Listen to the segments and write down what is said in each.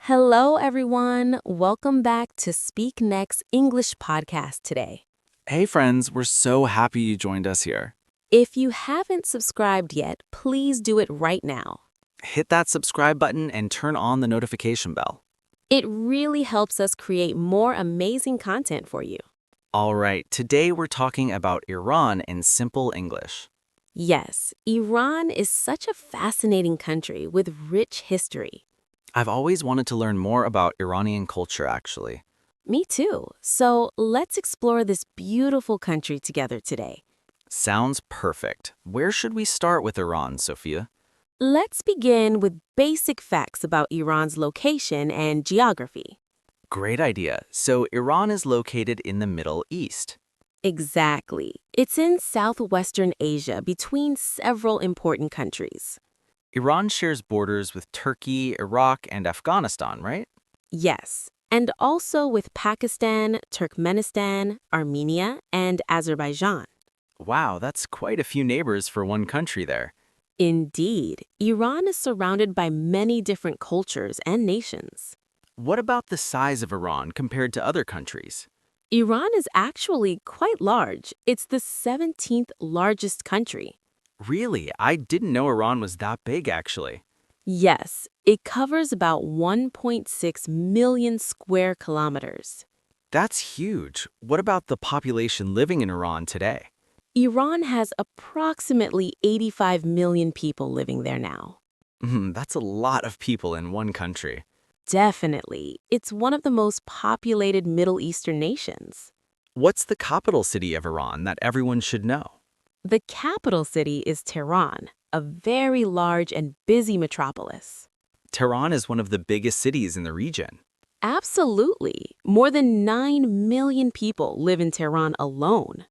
Hello, everyone. Welcome back to Speak Next English podcast today. Hey friends, we're so happy you joined us here. If you haven't subscribed yet, please do it right now. Hit that subscribe button and turn on the notification bell. It really helps us create more amazing content for you. All right, today we're talking about Iran in simple English. Yes, Iran is such a fascinating country with rich history. I've always wanted to learn more about Iranian culture, actually. Me too. So let's explore this beautiful country together today. Sounds perfect. Where should we start with Iran, Sophia? Let's begin with basic facts about Iran's location and geography. Great idea. So Iran is located in the Middle East. Exactly. It's in southwestern Asia between several important countries. Iran shares borders with Turkey, Iraq, and Afghanistan, right? Yes, and also with Pakistan, Turkmenistan, Armenia, and Azerbaijan. Wow, that's quite a few neighbors for one country there. Indeed, Iran is surrounded by many different cultures and nations. What about the size of Iran compared to other countries? Iran is actually quite large. It's the 17th largest country. Really? I didn't know Iran was that big, actually. Yes, it covers about 1.6 million square kilometers. That's huge. What about the population living in Iran today? Iran has approximately 85 million people living there now. That's a lot of people in one country. Definitely. It's one of the most populated Middle Eastern nations. What's the capital city of Iran that everyone should know? The capital city is Tehran, a very large and busy metropolis. Tehran is one of the biggest cities in the region. Absolutely. More than 9 million people live in Tehran alone.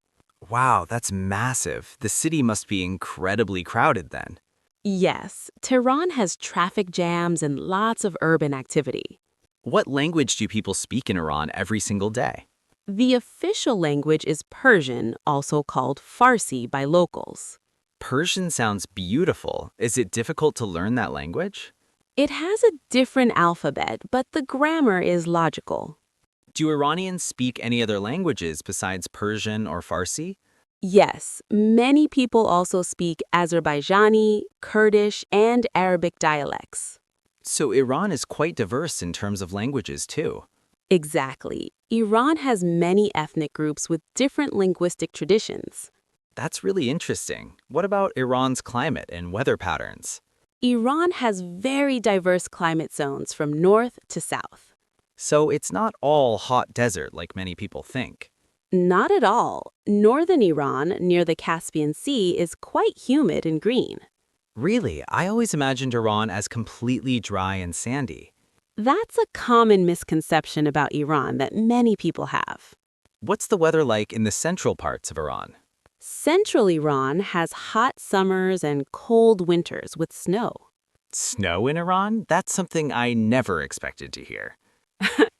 Wow, that's massive. The city must be incredibly crowded then. Yes, Tehran has traffic jams and lots of urban activity. What language do people speak in Iran every single day? The official language is Persian, also called Farsi by locals. Persian sounds beautiful. Is it difficult to learn that language? It has a different alphabet, but the grammar is logical. Do Iranians speak any other languages besides Persian or Farsi? Yes, many people also speak Azerbaijani, Kurdish, and Arabic dialects. So Iran is quite diverse in terms of languages too. Exactly. Iran has many ethnic groups with different linguistic traditions. That's really interesting. What about Iran's climate and weather patterns? Iran has very diverse climate zones from north to south. So it's not all hot desert like many people think. Not at all. Northern Iran, near the Caspian Sea, is quite humid and green. Really, I always imagined Iran as completely dry and sandy. That's a common misconception about Iran that many people have. What's the weather like in the central parts of Iran? Central Iran has hot summers and cold winters with snow. Snow in Iran? That's something I never expected to hear.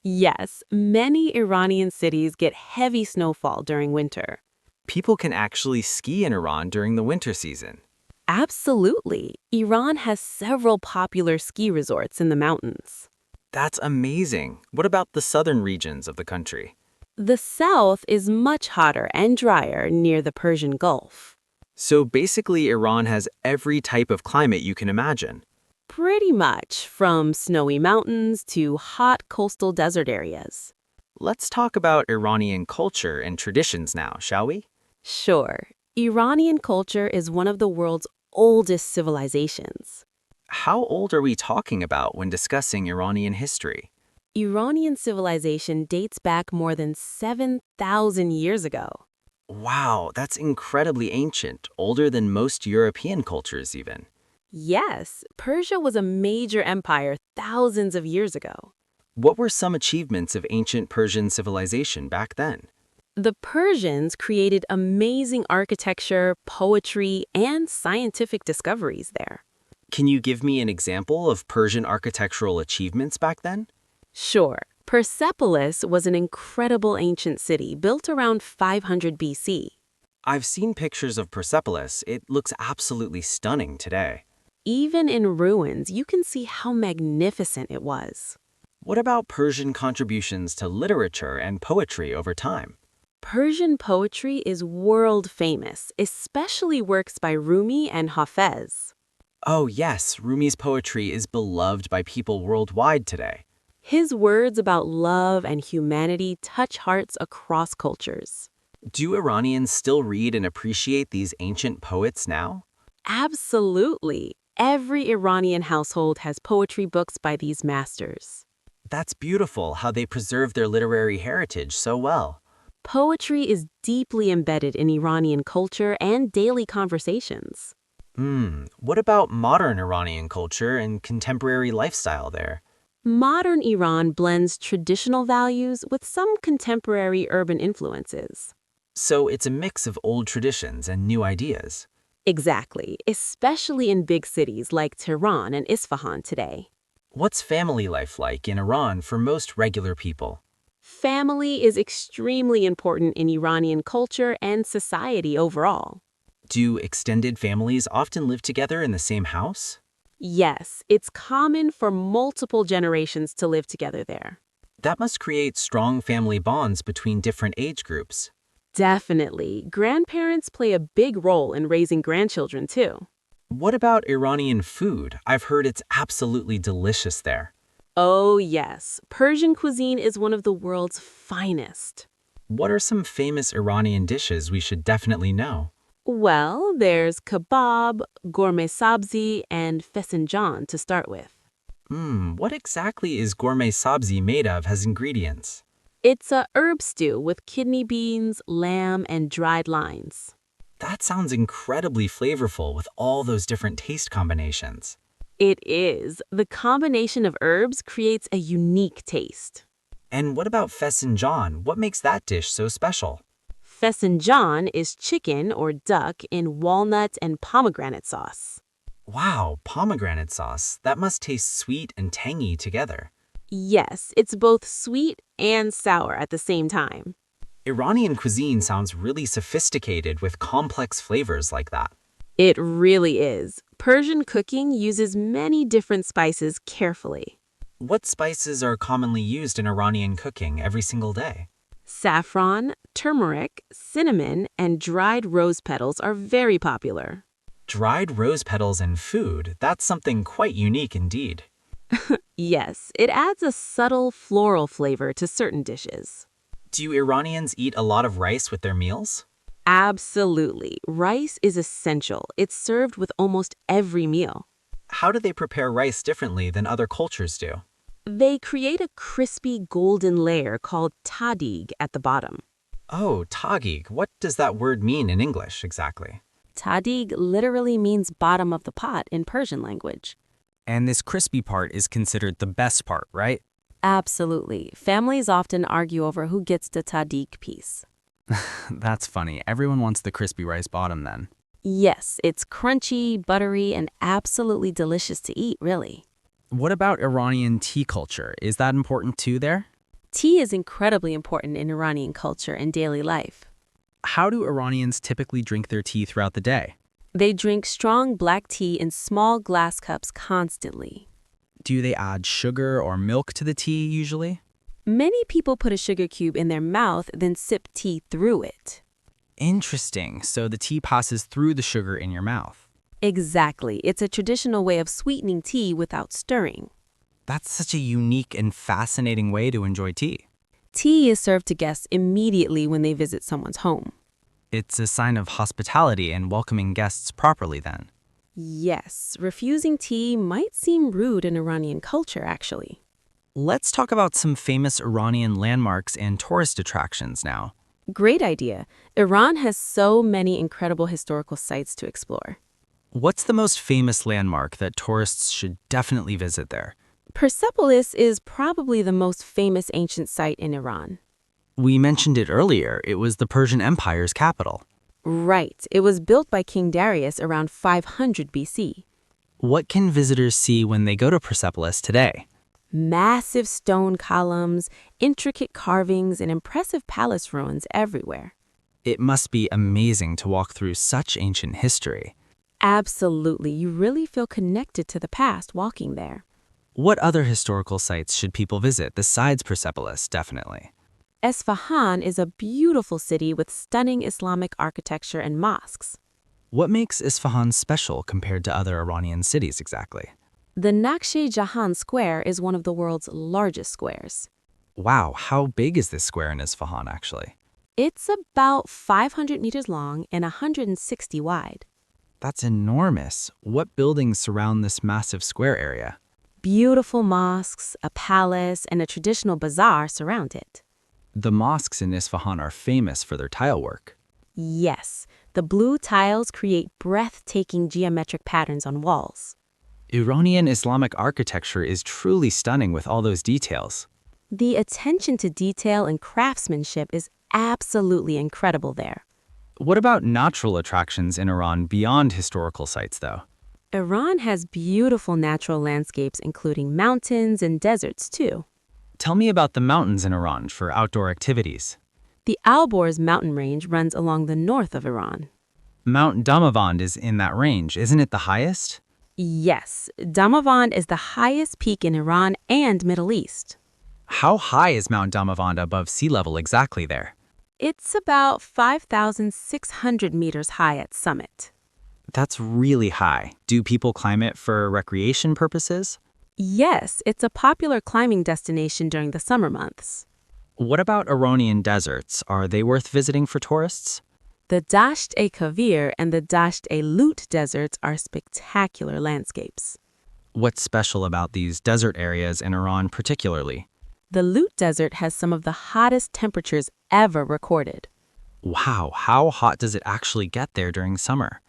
Yes, many Iranian cities get heavy snowfall during winter. People can actually ski in Iran during the winter season. Absolutely. Iran has several popular ski resorts in the mountains. That's amazing. What about the southern regions of the country? The south is much hotter and drier near the Persian Gulf. So basically, Iran has every type of climate you can imagine. Pretty much, from snowy mountains to hot coastal desert areas. Let's talk about Iranian culture and traditions now, shall we? Sure, Iranian culture is one of the world's oldest civilizations. How old are we talking about when discussing Iranian history? Iranian civilization dates back more than 7,000 years ago. Wow, that's incredibly ancient, older than most European cultures even. Yes, Persia was a major empire thousands of years ago. What were some achievements of ancient Persian civilization back then? The Persians created amazing architecture, poetry, and scientific discoveries there. Can you give me an example of Persian architectural achievements back then? Sure, Persepolis was an incredible ancient city built around 500 BC. I've seen pictures of Persepolis. It looks absolutely stunning today. Even in ruins, you can see how magnificent it was. What about Persian contributions to literature and poetry over time? Persian poetry is world famous, especially works by Rumi and Hafez. Oh, yes, Rumi's poetry is beloved by people worldwide today. His words about love and humanity touch hearts across cultures. Do Iranians still read and appreciate these ancient poets now? Absolutely. Every Iranian household has poetry books by these masters. That's beautiful how they preserve their literary heritage so well. Poetry is deeply embedded in Iranian culture and daily conversations. What about modern Iranian culture and contemporary lifestyle there? Modern Iran blends traditional values with some contemporary urban influences. So it's a mix of old traditions and new ideas. Exactly, especially in big cities like Tehran and Isfahan today. What's family life like in Iran for most regular people? Family is extremely important in Iranian culture and society overall. Do extended families often live together in the same house? Yes, it's common for multiple generations to live together there. That must create strong family bonds between different age groups. Definitely. Grandparents play a big role in raising grandchildren, too. What about Iranian food? I've heard it's absolutely delicious there. Oh, yes. Persian cuisine is one of the world's finest. What are some famous Iranian dishes we should definitely know? Well, there's kebab, gourmet sabzi, and fesenjan to start with. What exactly is gourmet sabzi made of as ingredients? It's a herb stew with kidney beans, lamb, and dried lines. That sounds incredibly flavorful with all those different taste combinations. It is. The combination of herbs creates a unique taste. And what about fesenjan? What makes that dish so special? Fesenjan is chicken or duck in walnut and pomegranate sauce. Wow, pomegranate sauce. That must taste sweet and tangy together. Yes, it's both sweet and sour at the same time. Iranian cuisine sounds really sophisticated with complex flavors like that. It really is. Persian cooking uses many different spices carefully. What spices are commonly used in Iranian cooking every single day? Saffron, turmeric, cinnamon, and dried rose petals are very popular. Dried rose petals in food, that's something quite unique indeed. Yes, it adds a subtle floral flavor to certain dishes. Do Iranians eat a lot of rice with their meals? Absolutely. Rice is essential. It's served with almost every meal. How do they prepare rice differently than other cultures do? They create a crispy golden layer called tahdig at the bottom. Oh, tagig. What does that word mean in English exactly? Tahdig literally means bottom of the pot in Persian language. And this crispy part is considered the best part, right? Absolutely. Families often argue over who gets the tahdig piece. That's funny. Everyone wants the crispy rice bottom then. Yes, it's crunchy, buttery, and absolutely delicious to eat, really. What about Iranian tea culture? Is that important too there? Tea is incredibly important in Iranian culture and daily life. How do Iranians typically drink their tea throughout the day? They drink strong black tea in small glass cups constantly. Do they add sugar or milk to the tea usually? Many people put a sugar cube in their mouth, then sip tea through it. Interesting. So the tea passes through the sugar in your mouth. Exactly. It's a traditional way of sweetening tea without stirring. That's such a unique and fascinating way to enjoy tea. Tea is served to guests immediately when they visit someone's home. It's a sign of hospitality and welcoming guests properly then. Yes, refusing tea might seem rude in Iranian culture, actually. Let's talk about some famous Iranian landmarks and tourist attractions now. Great idea. Iran has so many incredible historical sites to explore. What's the most famous landmark that tourists should definitely visit there? Persepolis is probably the most famous ancient site in Iran. We mentioned it earlier. It was the Persian Empire's capital. Right. It was built by King Darius around 500 BC. What can visitors see when they go to Persepolis today? Massive stone columns, intricate carvings, and impressive palace ruins everywhere. It must be amazing to walk through such ancient history. Absolutely. You really feel connected to the past walking there. What other historical sites should people visit besides Persepolis, definitely? Esfahan is a beautiful city with stunning Islamic architecture and mosques. What makes Isfahan special compared to other Iranian cities exactly? The Nakhche-Jahan Square is one of the world's largest squares. Wow, how big is this square in Isfahan actually? It's about 500 meters long and 160 wide. That's enormous. What buildings surround this massive square area? Beautiful mosques, a palace, and a traditional bazaar surround it. The mosques in Isfahan are famous for their tile work. Yes, the blue tiles create breathtaking geometric patterns on walls. Iranian Islamic architecture is truly stunning with all those details. The attention to detail and craftsmanship is absolutely incredible there. What about natural attractions in Iran beyond historical sites, though? Iran has beautiful natural landscapes, including mountains and deserts, too. Tell me about the mountains in Iran for outdoor activities. The Alborz mountain range runs along the north of Iran. Mount Damavand is in that range, isn't it the highest? Yes, Damavand is the highest peak in Iran and Middle East. How high is Mount Damavand above sea level exactly there? It's about 5,600 meters high at summit. That's really high. Do people climb it for recreation purposes? Yes, it's a popular climbing destination during the summer months. What about Iranian deserts? Are they worth visiting for tourists? The Dasht-e-Kavir and the Dasht-e-Lut deserts are spectacular landscapes. What's special about these desert areas in Iran particularly? The Lut Desert has some of the hottest temperatures ever recorded. Wow, how hot does it actually get there during summer?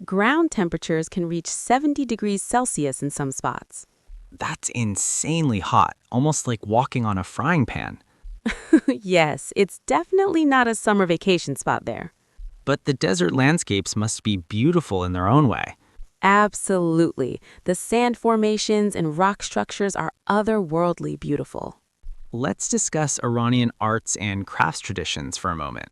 Ground temperatures can reach 70 degrees Celsius in some spots. That's insanely hot, almost like walking on a frying pan. Yes, it's definitely not a summer vacation spot there. But the desert landscapes must be beautiful in their own way. Absolutely. The sand formations and rock structures are otherworldly beautiful. Let's discuss Iranian arts and crafts traditions for a moment.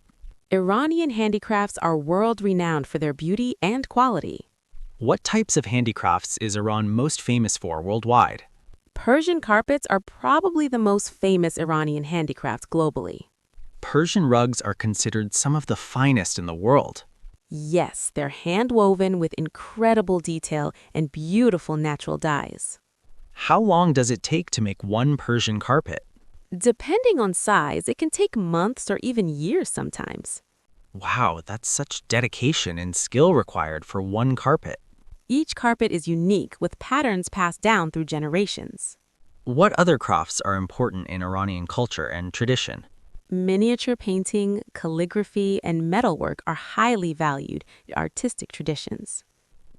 Iranian handicrafts are world-renowned for their beauty and quality. What types of handicrafts is Iran most famous for worldwide? Persian carpets are probably the most famous Iranian handicrafts globally. Persian rugs are considered some of the finest in the world. Yes, they're hand-woven with incredible detail and beautiful natural dyes. How long does it take to make one Persian carpet? Depending on size, it can take months or even years sometimes. Wow, that's such dedication and skill required for one carpet. Each carpet is unique, with patterns passed down through generations. What other crafts are important in Iranian culture and tradition? Miniature painting, calligraphy, and metalwork are highly valued artistic traditions.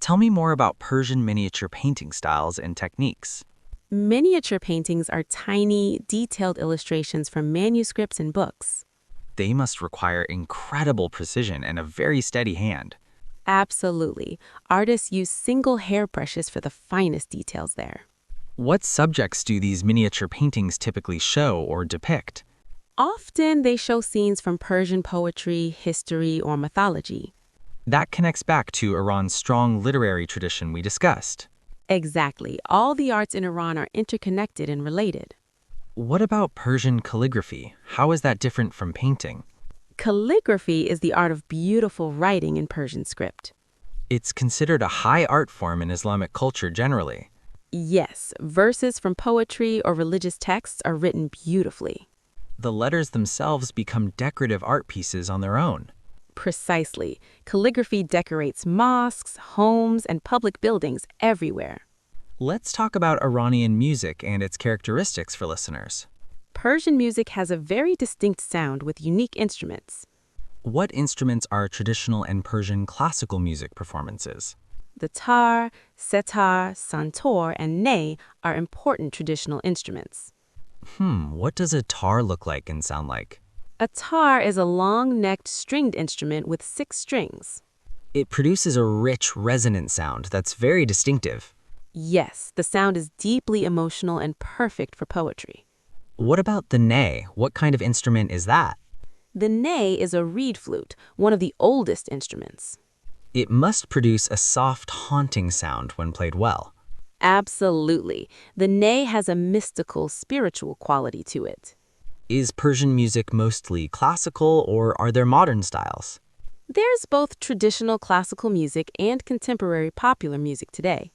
Tell me more about Persian miniature painting styles and techniques. Miniature paintings are tiny, detailed illustrations from manuscripts and books. They must require incredible precision and a very steady hand. Absolutely. Artists use single hairbrushes for the finest details there. What subjects do these miniature paintings typically show or depict? Often they show scenes from Persian poetry, history, or mythology. That connects back to Iran's strong literary tradition we discussed. Exactly. All the arts in Iran are interconnected and related. What about Persian calligraphy? How is that different from painting? Calligraphy is the art of beautiful writing in Persian script. It's considered a high art form in Islamic culture generally. Yes, verses from poetry or religious texts are written beautifully. The letters themselves become decorative art pieces on their own. Precisely. Calligraphy decorates mosques, homes, and public buildings everywhere. Let's talk about Iranian music and its characteristics for listeners. Persian music has a very distinct sound with unique instruments. What instruments are traditional and Persian classical music performances? The tar, setar, santor, and ney are important traditional instruments. What does a tar look like and sound like? A tar is a long-necked stringed instrument with 6 strings. It produces a rich, resonant sound that's very distinctive. Yes, the sound is deeply emotional and perfect for poetry. What about the ney? What kind of instrument is that? The ney is a reed flute, one of the oldest instruments. It must produce a soft, haunting sound when played well. Absolutely. The ney has a mystical, spiritual quality to it. Is Persian music mostly classical, or are there modern styles? There's both traditional classical music and contemporary popular music today.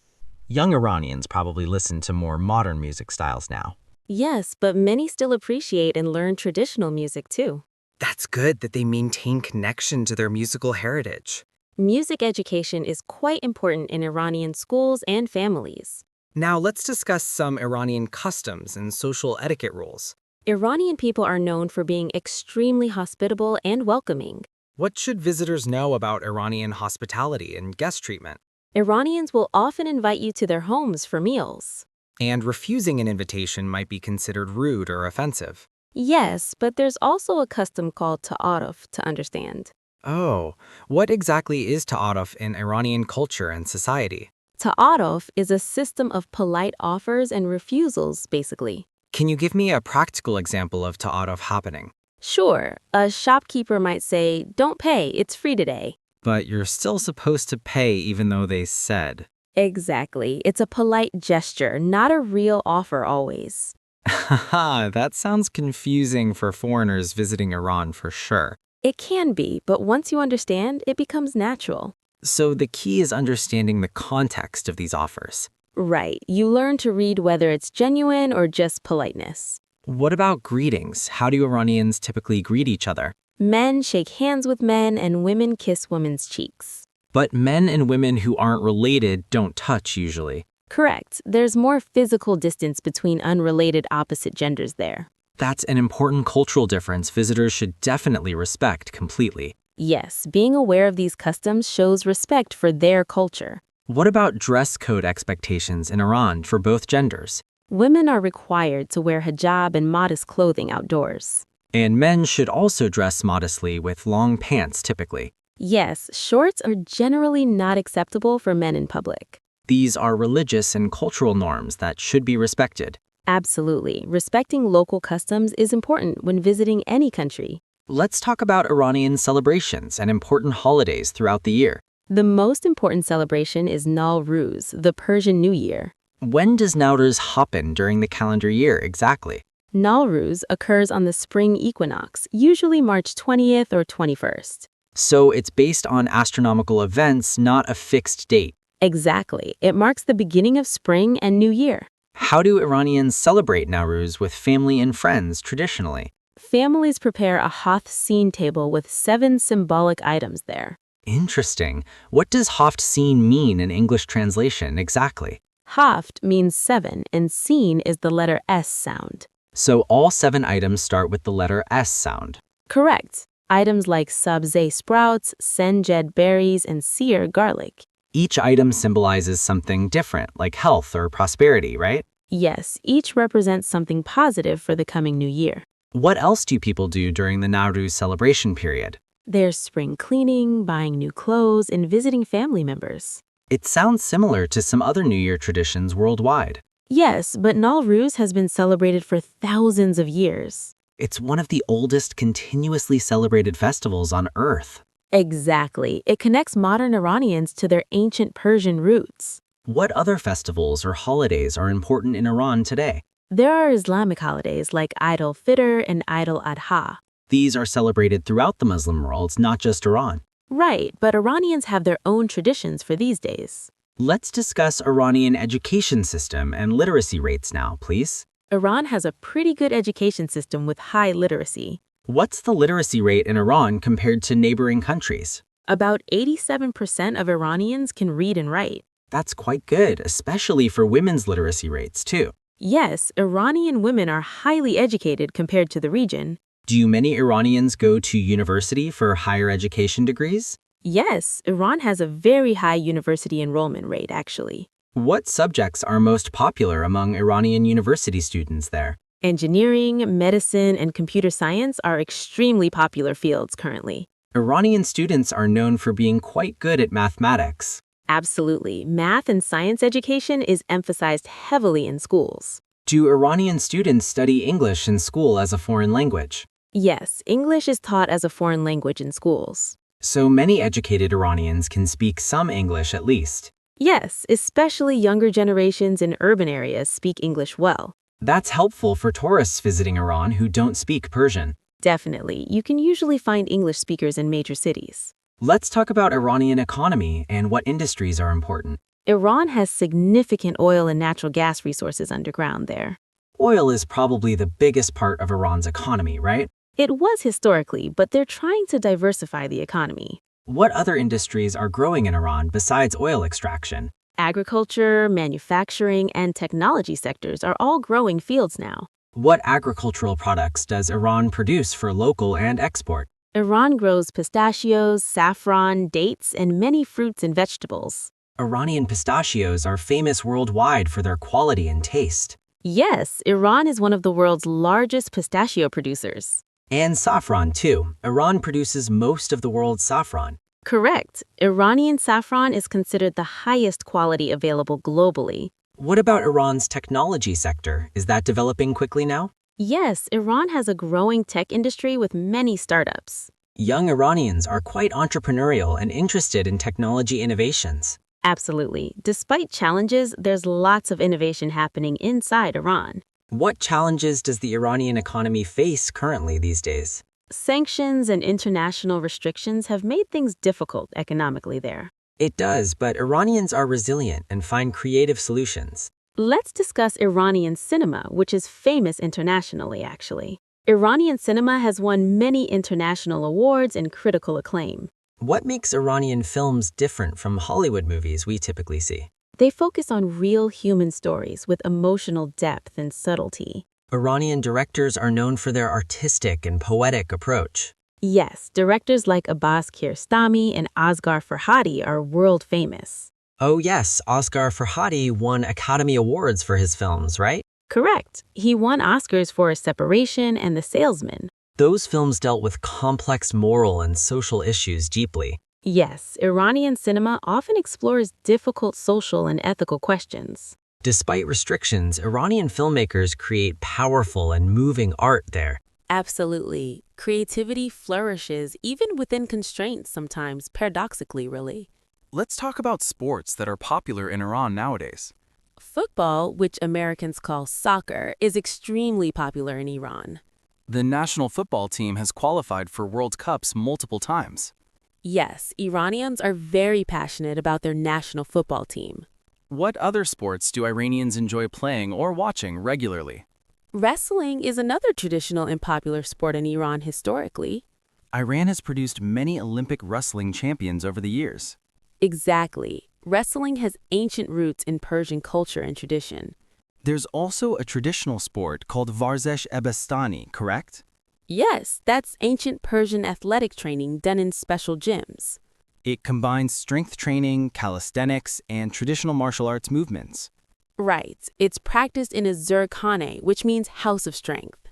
Young Iranians probably listen to more modern music styles now. Yes, but many still appreciate and learn traditional music too. That's good that they maintain connection to their musical heritage. Music education is quite important in Iranian schools and families. Now let's discuss some Iranian customs and social etiquette rules. Iranian people are known for being extremely hospitable and welcoming. What should visitors know about Iranian hospitality and guest treatment? Iranians will often invite you to their homes for meals. And refusing an invitation might be considered rude or offensive. Yes, but there's also a custom called ta'aruf to understand. Oh, what exactly is ta'aruf in Iranian culture and society? Ta'aruf is a system of polite offers and refusals, basically. Can you give me a practical example of ta'aruf happening? Sure, a shopkeeper might say, "Don't pay, it's free today." But you're still supposed to pay even though they said. Exactly. It's a polite gesture, not a real offer always. Haha, that sounds confusing for foreigners visiting Iran for sure. It can be, but once you understand, it becomes natural. So the key is understanding the context of these offers. Right. You learn to read whether it's genuine or just politeness. What about greetings? How do Iranians typically greet each other? Men shake hands with men and women kiss women's cheeks. But men and women who aren't related don't touch usually. Correct. There's more physical distance between unrelated opposite genders there. That's an important cultural difference visitors should definitely respect completely. Yes, being aware of these customs shows respect for their culture. What about dress code expectations in Iran for both genders? Women are required to wear hijab and modest clothing outdoors. And men should also dress modestly with long pants typically. Yes, shorts are generally not acceptable for men in public. These are religious and cultural norms that should be respected. Absolutely. Respecting local customs is important when visiting any country. Let's talk about Iranian celebrations and important holidays throughout the year. The most important celebration is Nowruz, the Persian New Year. When does Nowruz happen during the calendar year exactly? Nowruz occurs on the spring equinox, usually March 20th or 21st. So it's based on astronomical events, not a fixed date. Exactly. It marks the beginning of spring and New Year. How do Iranians celebrate Nowruz with family and friends traditionally? Families prepare a haft scene table with 7 symbolic items there. Interesting. What does haft scene mean in English translation exactly? Haft means 7, and scene is the letter S sound. So all 7 items start with the letter S sound. Correct. Items like sabzeh sprouts, senjed berries, and seer garlic. Each item symbolizes something different, like health or prosperity, right? Yes, each represents something positive for the coming new year. What else do people do during the Nowruz celebration period? There's spring cleaning, buying new clothes, and visiting family members. It sounds similar to some other New Year traditions worldwide. Yes, but Nowruz has been celebrated for thousands of years. It's one of the oldest continuously celebrated festivals on Earth. Exactly. It connects modern Iranians to their ancient Persian roots. What other festivals or holidays are important in Iran today? There are Islamic holidays like Eid al-Fitr and Eid al-Adha. These are celebrated throughout the Muslim world, not just Iran. Right, but Iranians have their own traditions for these days. Let's discuss Iranian education system and literacy rates now, please. Iran has a pretty good education system with high literacy. What's the literacy rate in Iran compared to neighboring countries? About 87% of Iranians can read and write. That's quite good, especially for women's literacy rates, too. Yes, Iranian women are highly educated compared to the region. Do many Iranians go to university for higher education degrees? Yes, Iran has a very high university enrollment rate, actually. What subjects are most popular among Iranian university students there? Engineering, medicine, and computer science are extremely popular fields currently. Iranian students are known for being quite good at mathematics. Absolutely. Math and science education is emphasized heavily in schools. Do Iranian students study English in school as a foreign language? Yes, English is taught as a foreign language in schools. So many educated Iranians can speak some English at least. Yes, especially younger generations in urban areas speak English well. That's helpful for tourists visiting Iran who don't speak Persian. Definitely, you can usually find English speakers in major cities. Let's talk about Iranian economy and what industries are important. Iran has significant oil and natural gas resources underground there. Oil is probably the biggest part of Iran's economy, right? It was historically, but they're trying to diversify the economy. What other industries are growing in Iran besides oil extraction? Agriculture, manufacturing, and technology sectors are all growing fields now. What agricultural products does Iran produce for local and export? Iran grows pistachios, saffron, dates, and many fruits and vegetables. Iranian pistachios are famous worldwide for their quality and taste. Yes, Iran is one of the world's largest pistachio producers. And saffron, too. Iran produces most of the world's saffron. Correct. Iranian saffron is considered the highest quality available globally. What about Iran's technology sector? Is that developing quickly now? Yes, Iran has a growing tech industry with many startups. Young Iranians are quite entrepreneurial and interested in technology innovations. Absolutely. Despite challenges, there's lots of innovation happening inside Iran. What challenges does the Iranian economy face currently these days? Sanctions and international restrictions have made things difficult economically there. It does, but Iranians are resilient and find creative solutions. Let's discuss Iranian cinema, which is famous internationally, actually. Iranian cinema has won many international awards and critical acclaim. What makes Iranian films different from Hollywood movies we typically see? They focus on real human stories with emotional depth and subtlety. Iranian directors are known for their artistic and poetic approach. Yes, directors like Abbas Kiarostami and Asghar Farhadi are world famous. Oh yes, Asghar Farhadi won Academy Awards for his films, right? Correct. He won Oscars for Separation and The Salesman. Those films dealt with complex moral and social issues deeply. Yes, Iranian cinema often explores difficult social and ethical questions. Despite restrictions, Iranian filmmakers create powerful and moving art there. Absolutely. Creativity flourishes even within constraints sometimes, paradoxically, really. Let's talk about sports that are popular in Iran nowadays. Football, which Americans call soccer, is extremely popular in Iran. The national football team has qualified for World Cups multiple times. Yes, Iranians are very passionate about their national football team. What other sports do Iranians enjoy playing or watching regularly? Wrestling is another traditional and popular sport in Iran historically. Iran has produced many Olympic wrestling champions over the years. Exactly. Wrestling has ancient roots in Persian culture and tradition. There's also a traditional sport called Varzesh Ebestani, correct? Yes, that's ancient Persian athletic training done in special gyms. It combines strength training, calisthenics, and traditional martial arts movements. Right. It's practiced in a zurkhane, which means house of strength.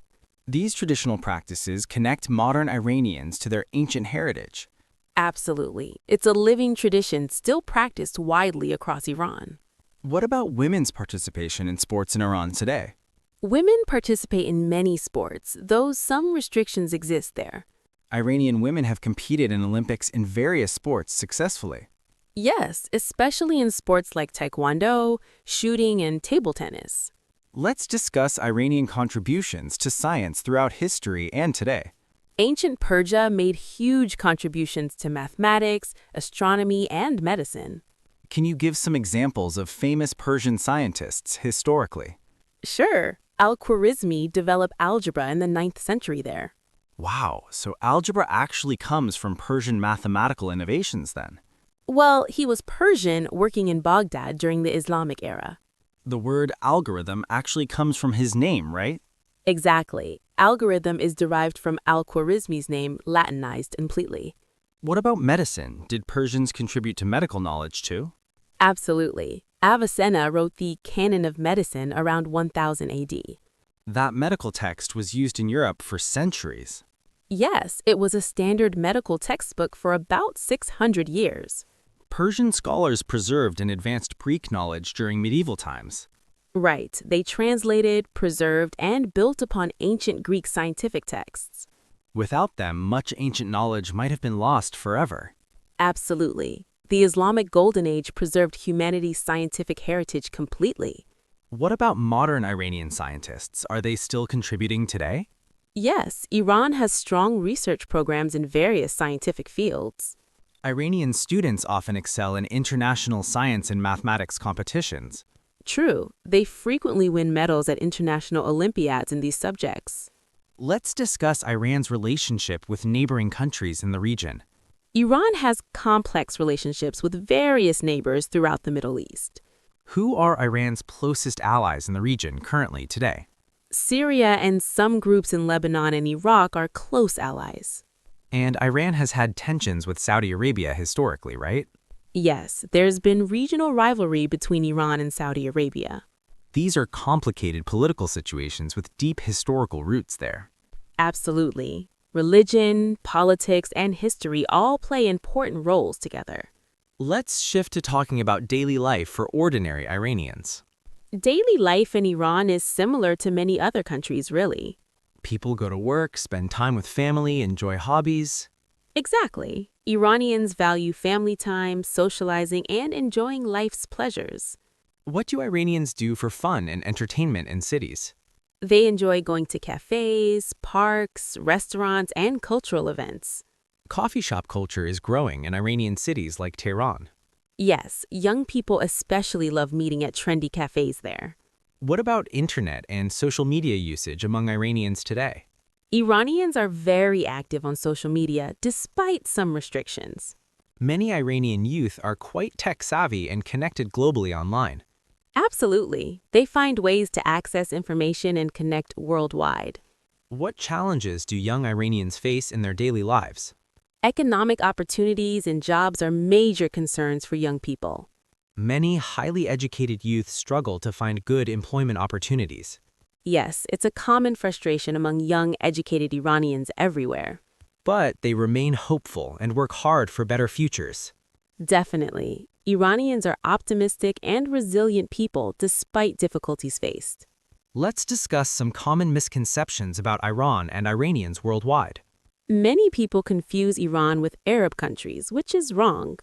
These traditional practices connect modern Iranians to their ancient heritage. Absolutely. It's a living tradition still practiced widely across Iran. What about women's participation in sports in Iran today? Women participate in many sports, though some restrictions exist there. Iranian women have competed in Olympics in various sports successfully. Yes, especially in sports like taekwondo, shooting, and table tennis. Let's discuss Iranian contributions to science throughout history and today. Ancient Persia made huge contributions to mathematics, astronomy, and medicine. Can you give some examples of famous Persian scientists historically? Sure. Al-Khwarizmi developed algebra in the 9th century there. Wow, so algebra actually comes from Persian mathematical innovations then. Well, he was Persian working in Baghdad during the Islamic era. The word algorithm actually comes from his name, right? Exactly. Algorithm is derived from Al-Khwarizmi's name, Latinized completely. What about medicine? Did Persians contribute to medical knowledge too? Absolutely. Avicenna wrote the Canon of Medicine around 1000 AD. That medical text was used in Europe for centuries. Yes, it was a standard medical textbook for about 600 years. Persian scholars preserved and advanced Greek knowledge during medieval times. Right. They translated, preserved, and built upon ancient Greek scientific texts. Without them, much ancient knowledge might have been lost forever. Absolutely. The Islamic Golden Age preserved humanity's scientific heritage completely. What about modern Iranian scientists? Are they still contributing today? Yes, Iran has strong research programs in various scientific fields. Iranian students often excel in international science and mathematics competitions. True, they frequently win medals at international Olympiads in these subjects. Let's discuss Iran's relationship with neighboring countries in the region. Iran has complex relationships with various neighbors throughout the Middle East. Who are Iran's closest allies in the region currently today? Syria and some groups in Lebanon and Iraq are close allies. And Iran has had tensions with Saudi Arabia historically, right? Yes, there's been regional rivalry between Iran and Saudi Arabia. These are complicated political situations with deep historical roots there. Absolutely. Religion, politics, and history all play important roles together. Let's shift to talking about daily life for ordinary Iranians. Daily life in Iran is similar to many other countries, really. People go to work, spend time with family, enjoy hobbies. Exactly. Iranians value family time, socializing, and enjoying life's pleasures. What do Iranians do for fun and entertainment in cities? They enjoy going to cafes, parks, restaurants, and cultural events. Coffee shop culture is growing in Iranian cities like Tehran. Yes, young people especially love meeting at trendy cafes there. What about internet and social media usage among Iranians today? Iranians are very active on social media despite some restrictions. Many Iranian youth are quite tech-savvy and connected globally online. Absolutely. They find ways to access information and connect worldwide. What challenges do young Iranians face in their daily lives? Economic opportunities and jobs are major concerns for young people. Many highly educated youth struggle to find good employment opportunities. Yes, it's a common frustration among young, educated Iranians everywhere. But they remain hopeful and work hard for better futures. Definitely. Iranians are optimistic and resilient people despite difficulties faced. Let's discuss some common misconceptions about Iran and Iranians worldwide. Many people confuse Iran with Arab countries, which is wrong.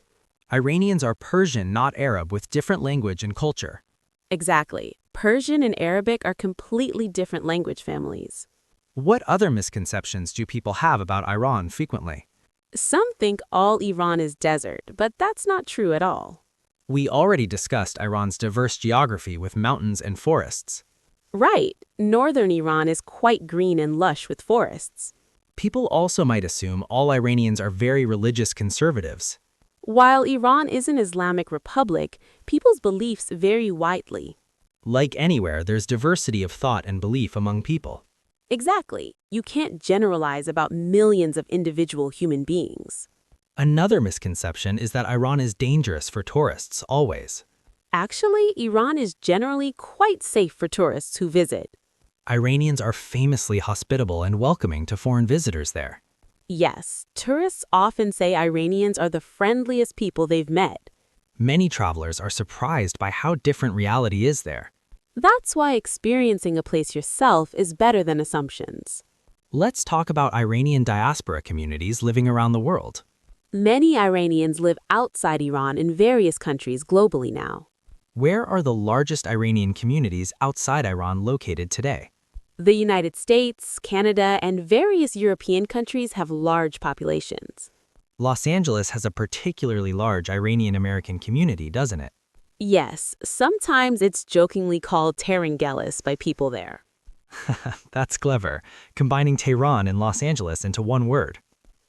Iranians are Persian, not Arab, with different language and culture. Exactly. Persian and Arabic are completely different language families. What other misconceptions do people have about Iran frequently? Some think all Iran is desert, but that's not true at all. We already discussed Iran's diverse geography with mountains and forests. Right. Northern Iran is quite green and lush with forests. People also might assume all Iranians are very religious conservatives. While Iran is an Islamic republic, people's beliefs vary widely. Like anywhere, there's diversity of thought and belief among people. Exactly. You can't generalize about millions of individual human beings. Another misconception is that Iran is dangerous for tourists, always. Actually, Iran is generally quite safe for tourists who visit. Iranians are famously hospitable and welcoming to foreign visitors there. Yes, tourists often say Iranians are the friendliest people they've met. Many travelers are surprised by how different reality is there. That's why experiencing a place yourself is better than assumptions. Let's talk about Iranian diaspora communities living around the world. Many Iranians live outside Iran in various countries globally now. Where are the largest Iranian communities outside Iran located today? The United States, Canada, and various European countries have large populations. Los Angeles has a particularly large Iranian-American community, doesn't it? Yes, sometimes it's jokingly called Tehran by people there. That's clever, combining Tehran and Los Angeles into one word.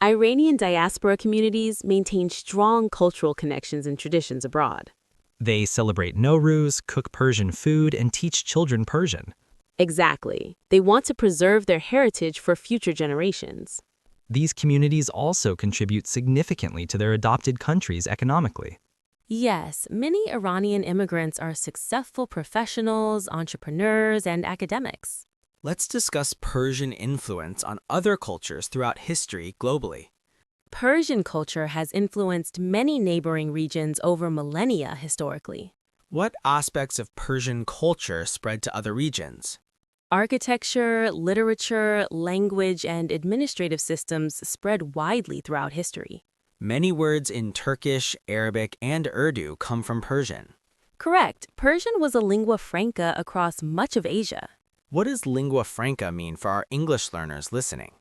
Iranian diaspora communities maintain strong cultural connections and traditions abroad. They celebrate Nowruz, cook Persian food, and teach children Persian. Exactly. They want to preserve their heritage for future generations. These communities also contribute significantly to their adopted countries economically. Yes, many Iranian immigrants are successful professionals, entrepreneurs, and academics. Let's discuss Persian influence on other cultures throughout history globally. Persian culture has influenced many neighboring regions over millennia historically. What aspects of Persian culture spread to other regions? Architecture, literature, language, and administrative systems spread widely throughout history. Many words in Turkish, Arabic, and Urdu come from Persian. Correct. Persian was a lingua franca across much of Asia. What does lingua franca mean for our English learners listening?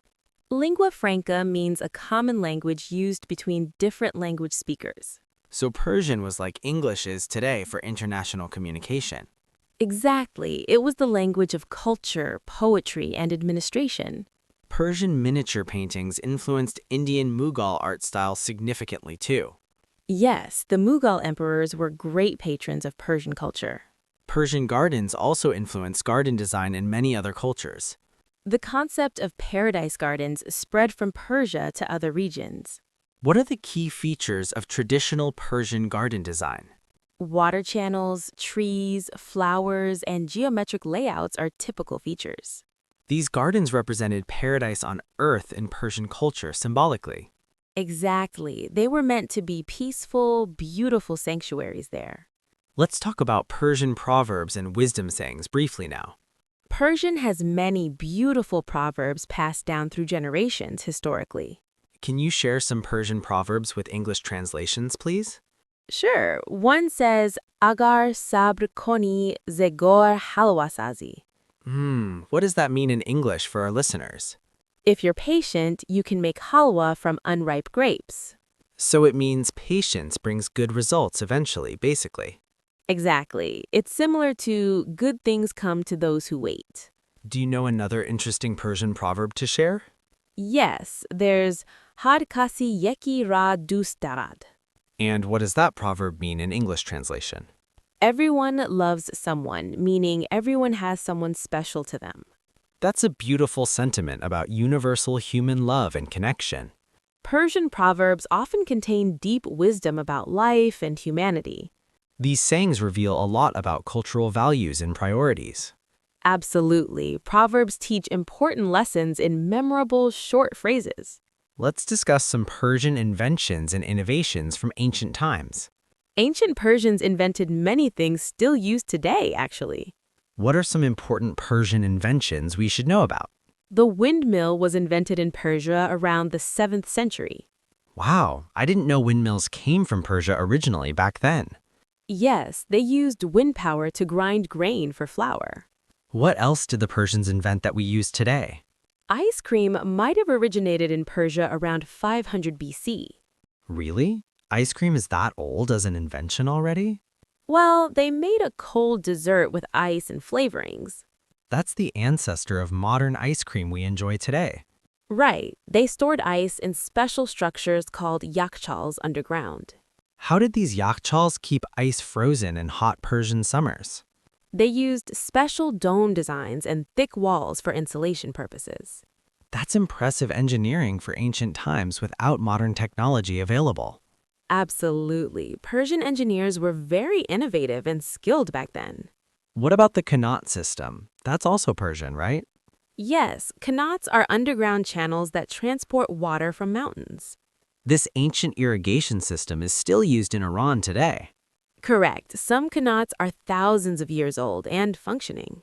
Lingua franca means a common language used between different language speakers. So Persian was like English is today for international communication. Exactly. It was the language of culture, poetry, and administration. Persian miniature paintings influenced Indian Mughal art style significantly too. Yes, the Mughal emperors were great patrons of Persian culture. Persian gardens also influenced garden design in many other cultures. The concept of paradise gardens spread from Persia to other regions. What are the key features of traditional Persian garden design? Water channels, trees, flowers, and geometric layouts are typical features. These gardens represented paradise on earth in Persian culture symbolically. Exactly. They were meant to be peaceful, beautiful sanctuaries there. Let's talk about Persian proverbs and wisdom sayings briefly now. Persian has many beautiful proverbs passed down through generations historically. Can you share some Persian proverbs with English translations, please? Sure. One says, Agar sabr koni zegor halwasazi. What does that mean in English for our listeners? If you're patient, you can make halwa from unripe grapes. So it means patience brings good results eventually, basically. Exactly. It's similar to good things come to those who wait. Do you know another interesting Persian proverb to share? Yes, there's har kasi yeki ra dust darad. And what does that proverb mean in English translation? Everyone loves someone, meaning everyone has someone special to them. That's a beautiful sentiment about universal human love and connection. Persian proverbs often contain deep wisdom about life and humanity. These sayings reveal a lot about cultural values and priorities. Absolutely. Proverbs teach important lessons in memorable, short phrases. Let's discuss some Persian inventions and innovations from ancient times. Ancient Persians invented many things still used today, actually. What are some important Persian inventions we should know about? The windmill was invented in Persia around the 7th century. Wow, I didn't know windmills came from Persia originally back then. Yes, they used wind power to grind grain for flour. What else did the Persians invent that we use today? Ice cream might have originated in Persia around 500 BC. Really? Ice cream is that old as an invention already? Well, they made a cold dessert with ice and flavorings. That's the ancestor of modern ice cream we enjoy today. Right, they stored ice in special structures called yakhchals underground. How did these yakhchals keep ice frozen in hot Persian summers? They used special dome designs and thick walls for insulation purposes. That's impressive engineering for ancient times without modern technology available. Absolutely. Persian engineers were very innovative and skilled back then. What about the qanat system? That's also Persian, right? Yes, qanats are underground channels that transport water from mountains. This ancient irrigation system is still used in Iran today. Correct. Some qanats are thousands of years old and functioning.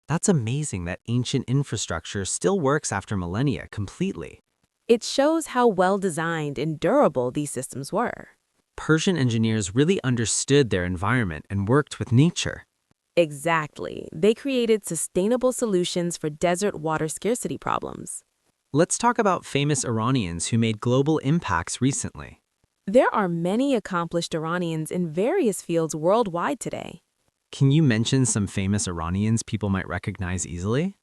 That's amazing that ancient infrastructure still works after millennia completely. It shows how well-designed and durable these systems were. Persian engineers really understood their environment and worked with nature. Exactly. They created sustainable solutions for desert water scarcity problems. Let's talk about famous Iranians who made global impacts recently. There are many accomplished Iranians in various fields worldwide today. Can you mention some famous Iranians people might recognize easily?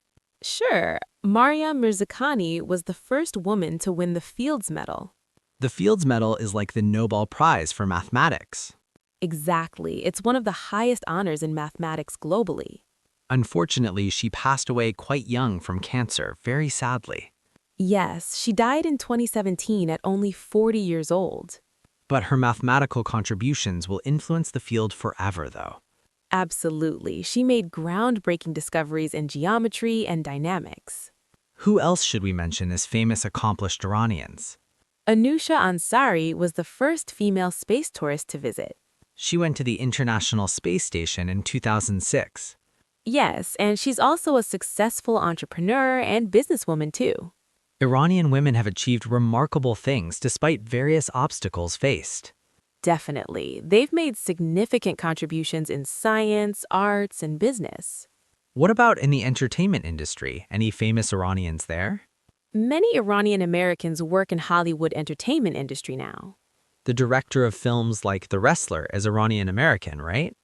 Sure, Maria Mirzakhani was the first woman to win the Fields Medal. The Fields Medal is like the Nobel Prize for mathematics. Exactly. It's one of the highest honors in mathematics globally. Unfortunately, she passed away quite young from cancer, very sadly. Yes, she died in 2017 at only 40 years old. But her mathematical contributions will influence the field forever, though. Absolutely. She made groundbreaking discoveries in geometry and dynamics. Who else should we mention as famous accomplished Iranians? Anusha Ansari was the first female space tourist to visit. She went to the International Space Station in 2006. Yes, and she's also a successful entrepreneur and businesswoman too. Iranian women have achieved remarkable things despite various obstacles faced. Definitely. They've made significant contributions in science, arts, and business. What about in the entertainment industry? Any famous Iranians there? Many Iranian Americans work in Hollywood entertainment industry now. The director of films like The Wrestler is Iranian American, right?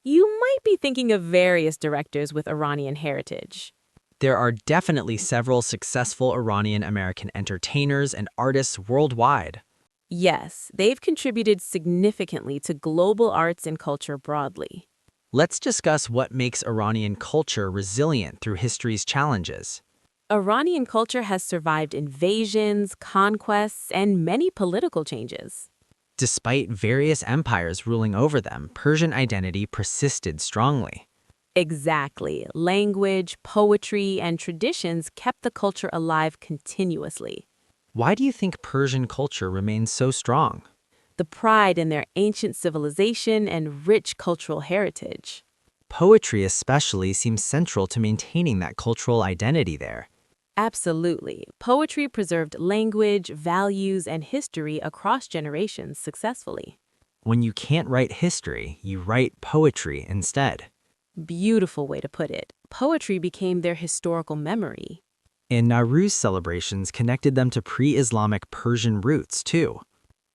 You might be thinking of various directors with Iranian heritage. There are definitely several successful Iranian American entertainers and artists worldwide. Yes, they've contributed significantly to global arts and culture broadly. Let's discuss what makes Iranian culture resilient through history's challenges. Iranian culture has survived invasions, conquests, and many political changes. Despite various empires ruling over them, Persian identity persisted strongly. Exactly. Language, poetry, and traditions kept the culture alive continuously. Why do you think Persian culture remains so strong? The pride in their ancient civilization and rich cultural heritage. Poetry especially seems central to maintaining that cultural identity there. Absolutely. Poetry preserved language, values, and history across generations successfully. When you can't write history, you write poetry instead. Beautiful way to put it. Poetry became their historical memory. And Nowruz celebrations connected them to pre-Islamic Persian roots, too.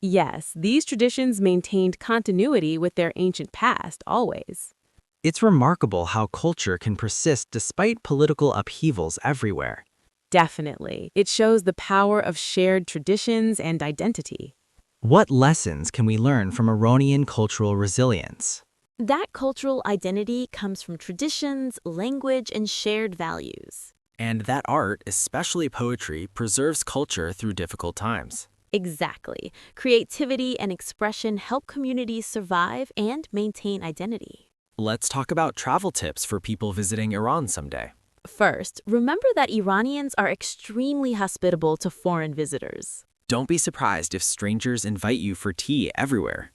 Yes, these traditions maintained continuity with their ancient past, always. It's remarkable how culture can persist despite political upheavals everywhere. Definitely. It shows the power of shared traditions and identity. What lessons can we learn from Iranian cultural resilience? That cultural identity comes from traditions, language, and shared values. And that art, especially poetry, preserves culture through difficult times. Exactly. Creativity and expression help communities survive and maintain identity. Let's talk about travel tips for people visiting Iran someday. First, remember that Iranians are extremely hospitable to foreign visitors. Don't be surprised if strangers invite you for tea everywhere.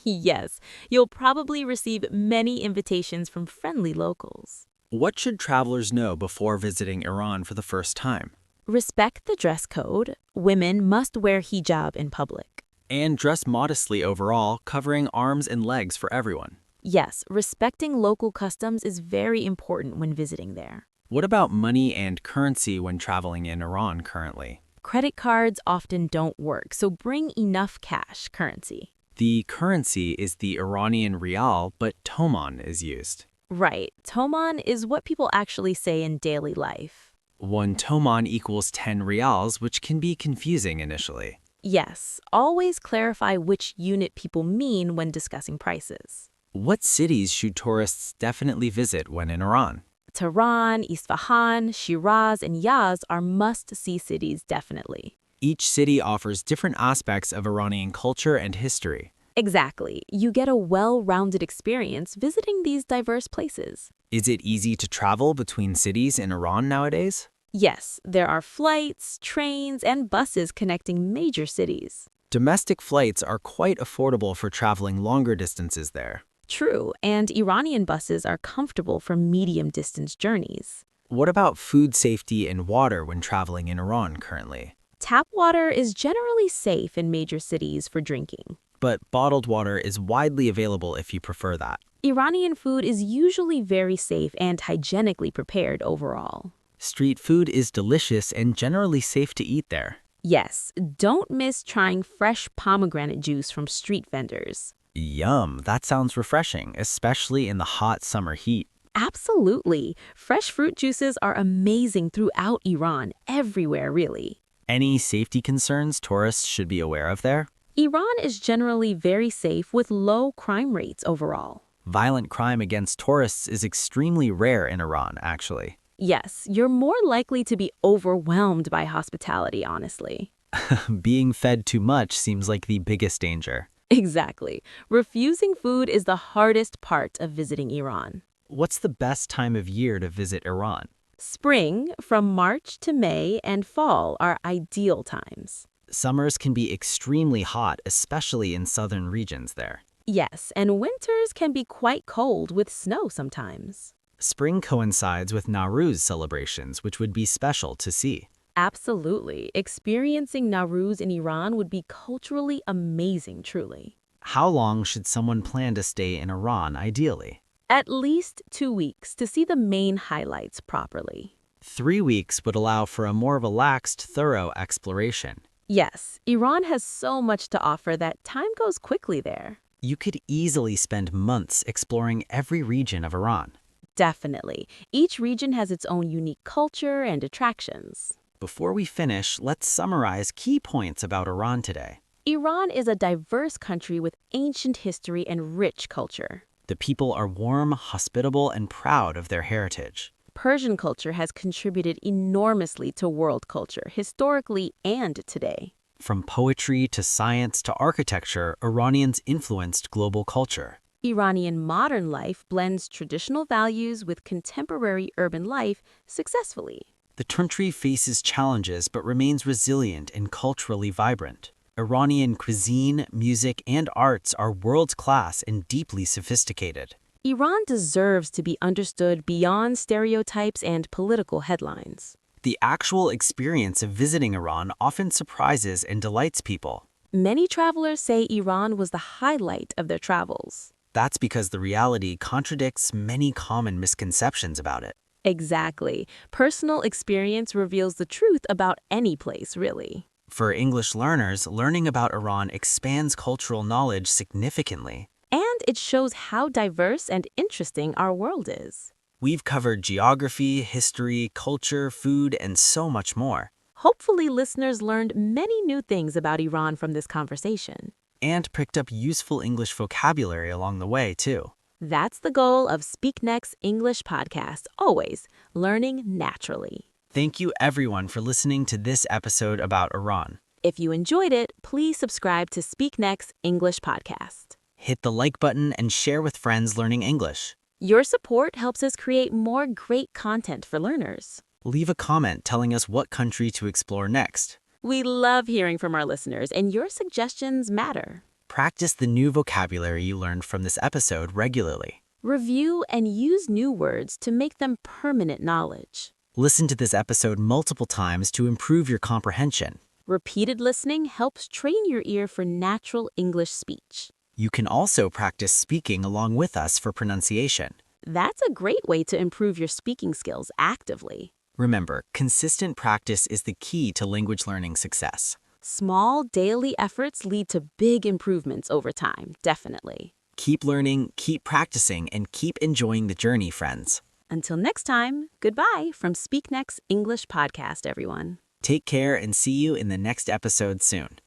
Yes, you'll probably receive many invitations from friendly locals. What should travelers know before visiting Iran for the first time? Respect the dress code. Women must wear hijab in public. And dress modestly overall, covering arms and legs for everyone. Yes, respecting local customs is very important when visiting there. What about money and currency when traveling in Iran currently? Credit cards often don't work, so bring enough cash currency. The currency is the Iranian rial, but toman is used. Right. Toman is what people actually say in daily life. 1 toman equals 10 rials, which can be confusing initially. Yes, always clarify which unit people mean when discussing prices. What cities should tourists definitely visit when in Iran? Tehran, Isfahan, Shiraz, and Yaz are must-see cities definitely. Each city offers different aspects of Iranian culture and history. Exactly. You get a well-rounded experience visiting these diverse places. Is it easy to travel between cities in Iran nowadays? Yes, there are flights, trains, and buses connecting major cities. Domestic flights are quite affordable for traveling longer distances there. True, and Iranian buses are comfortable for medium-distance journeys. What about food safety and water when traveling in Iran currently? Tap water is generally safe in major cities for drinking. But bottled water is widely available if you prefer that. Iranian food is usually very safe and hygienically prepared overall. Street food is delicious and generally safe to eat there. Yes, don't miss trying fresh pomegranate juice from street vendors. Yum, that sounds refreshing, especially in the hot summer heat. Absolutely. Fresh fruit juices are amazing throughout Iran, everywhere really. Any safety concerns tourists should be aware of there? Iran is generally very safe with low crime rates overall. Violent crime against tourists is extremely rare in Iran, actually. Yes, you're more likely to be overwhelmed by hospitality, honestly. Being fed too much seems like the biggest danger. Exactly. Refusing food is the hardest part of visiting Iran. What's the best time of year to visit Iran? Spring, from March to May, and fall are ideal times. Summers can be extremely hot, especially in southern regions there. Yes, and winters can be quite cold with snow sometimes. Spring coincides with Nowruz celebrations, which would be special to see. Absolutely. Experiencing Nowruz in Iran would be culturally amazing, truly. How long should someone plan to stay in Iran, ideally? At least 2 weeks to see the main highlights properly. 3 weeks would allow for a more relaxed, thorough exploration. Yes, Iran has so much to offer that time goes quickly there. You could easily spend months exploring every region of Iran. Definitely. Each region has its own unique culture and attractions. Before we finish, let's summarize key points about Iran today. Iran is a diverse country with ancient history and rich culture. The people are warm, hospitable, and proud of their heritage. Persian culture has contributed enormously to world culture, historically and today. From poetry to science to architecture, Iranians influenced global culture. Iranian modern life blends traditional values with contemporary urban life successfully. The country faces challenges but remains resilient and culturally vibrant. Iranian cuisine, music, and arts are world-class and deeply sophisticated. Iran deserves to be understood beyond stereotypes and political headlines. The actual experience of visiting Iran often surprises and delights people. Many travelers say Iran was the highlight of their travels. That's because the reality contradicts many common misconceptions about it. Exactly. Personal experience reveals the truth about any place, really. For English learners, learning about Iran expands cultural knowledge significantly. And it shows how diverse and interesting our world is. We've covered geography, history, culture, food, and so much more. Hopefully, listeners learned many new things about Iran from this conversation. And picked up useful English vocabulary along the way, too. That's the goal of Speak Next English podcast, always learning naturally. Thank you, everyone, for listening to this episode about Iran. If you enjoyed it, please subscribe to Speak Next English podcast. Hit the like button and share with friends learning English. Your support helps us create more great content for learners. Leave a comment telling us what country to explore next. We love hearing from our listeners, and your suggestions matter. Practice the new vocabulary you learned from this episode regularly. Review and use new words to make them permanent knowledge. Listen to this episode multiple times to improve your comprehension. Repeated listening helps train your ear for natural English speech. You can also practice speaking along with us for pronunciation. That's a great way to improve your speaking skills actively. Remember, consistent practice is the key to language learning success. Small daily efforts lead to big improvements over time, definitely. Keep learning, keep practicing, and keep enjoying the journey, friends. Until next time, goodbye from Speak Next English podcast, everyone. Take care and see you in the next episode soon.